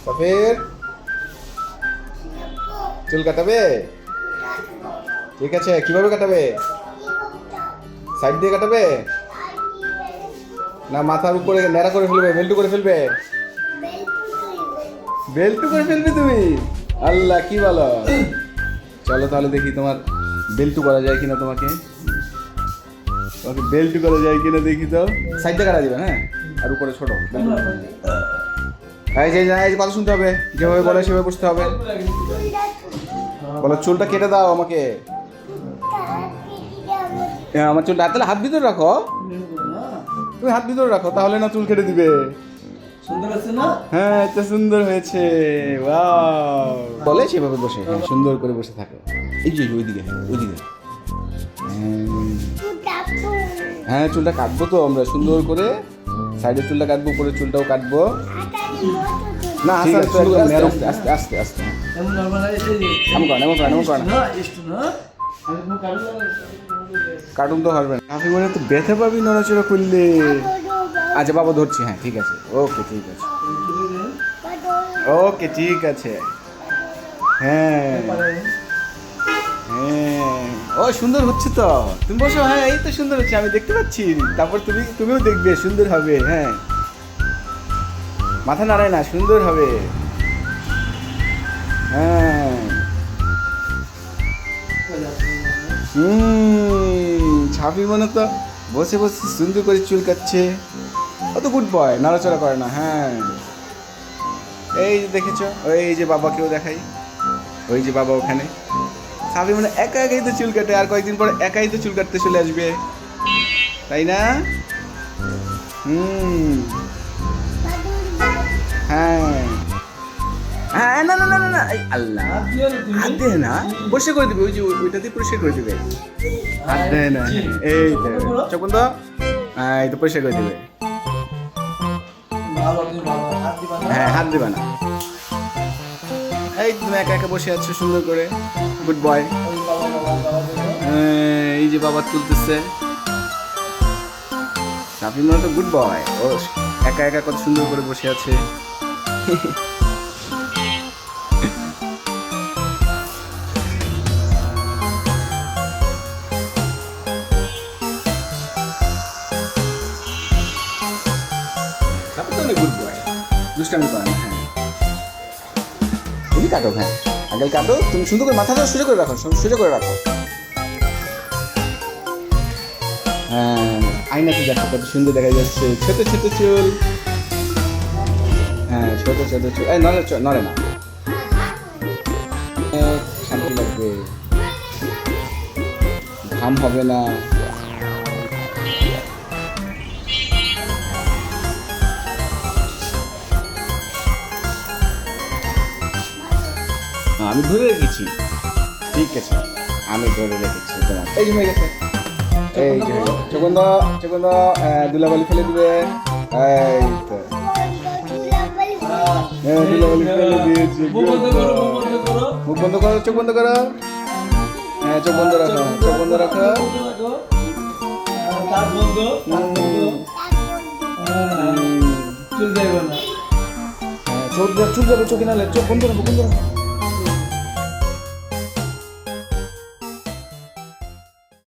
সাফির চুল কাটাবে? ঠিক আছে, কিভাবে কাটাবে? সাইড দিয়ে কাটাবে না মাথার উপরে ন্যাড়া করে ফেলবে, বেল্টু করে ফেলবে? বেল্টু করে ফেলবে তুমি? আল্লাহ, কি বলো? চলো তাহলে দেখি তোমার বেল্টু করা যায় কিনা। তোমাকে বেল্টু করা যায় কিনা দেখি তো। সাইডে কাটা দিবে, হ্যাঁ, আর উপরে ছোট। এই যে কথা শুনতে হবে, যেভাবে বলে সেভাবে বুঝতে হবে। বলো চুলটা কেটে দাও আমাকে। হ্যাঁ, আমার চুলটা তাহলে হাত ভিতরে রাখো। তুমি হাত ভিতরে রাখো, তাহলে না চুল কেটে দিবে। সুন্দর আছে না? হ্যাঁ, এটা সুন্দর হয়েছে। ওয়াও, বলে সেভাবে বসে, হ্যাঁ, সুন্দর করে বসে থাকে। এই যে ওইদিকে, ওইদিকে। হ্যাঁ, চুলটা কাটবো তো আমরা সুন্দর করে। সাইডের চুলটা কাটবো, উপরের চুলটাও কাটবো। না, আস্তে আস্তে আস্তে আস্তে আস্তে। এমন নরমাল এমন কর, এমন কর, এমন কর না। না একটু না। আমি কোনো কার্টুন তো হারবে না। আপনি মনে তো ব্যথা পাবি নড়াচড়া করলে। আচ্ছা বাবা ধরছি, হ্যাঁ ঠিক আছে, ওকে ঠিক আছে, ওকে ঠিক আছে। হ্যাঁ হ্যাঁ, ও সুন্দর হচ্ছে তো। তুমি বসো, হ্যাঁ এই তো সুন্দর হচ্ছে, আমি দেখতে পাচ্ছি। তারপর তুমিও দেখবে, সুন্দর হবে। হ্যাঁ, মাথা নাড়ায় না, সুন্দর হবে। হ্যাঁ, ছাপি মনে তো বসে বসে সুন্দর করে চুল কাটছে। অত গুড বয়, নাড়াচড়া করে না। হ্যাঁ, এই যে দেখেছো, ওই যে বাবাকেও দেখাই, ওই যে বাবা ওখানে। ছাপি মানে একা একাই তো চুল কাটে, আর কয়েকদিন পরে একাই তো চুল কাটতে চলে আসবে, তাই না? হ্যাঁ হ্যাঁ, না না না না না, আল্লাহ, হাত দিয়ে না, পরিষ্কার করে দিবে। ওই যে ওইটা দিয়ে পরিষ্কার করে দিবে। হাত দেয় না, এই তো চোখ বন্ধ। হ্যাঁ, এই তো পরিষ্কার করে দিবে। হ্যাঁ, হাত দিবা না। এই তুমি একা একা বসে আছো সুন্দর করে, গুড বয়। এই যে বাবা তুলতেছে। সাফি মনে তো গুড বয়, ও একা একা কত সুন্দর করে বসে আছে। গুড বয়, দুষ্টামি করে না। হ্যাঁ, তুমি কাটো, হ্যাঁ আগে কাটো। তুমি সুন্দর করে মাথাটা সোজা করে রাখো, সোজা করে রাখো। হ্যাঁ, আয়নাতে দেখো কত সুন্দর দেখা যাচ্ছে। ছোট ছোট চুল, হ্যাঁ ছোট ছোট চুল। এই নড়ে না, শান্তি লাগবে, ঘাম হবে না। আমি ধরে রেখেছি, ঠিক আছে, আমি ধরে রেখেছি তোমার। এই যে হয়ে গেছে, এই যে চকন্দ চকন্দ, দুলাবালি ফেলে দিবে। এই তো, হ্যাঁ দুলাবালি ফেলে দিয়েছি। মুখ বন্ধ করো, চোখ বন্ধ করো। হ্যাঁ, চোখ বন্ধ রাখো, চোখ বন্ধ রাখো। চুল যাবে না। হ্যাঁ, চোখ যাবে, চোখে নালে চোখ বন্ধ রাখো, বন্ধ রাখো।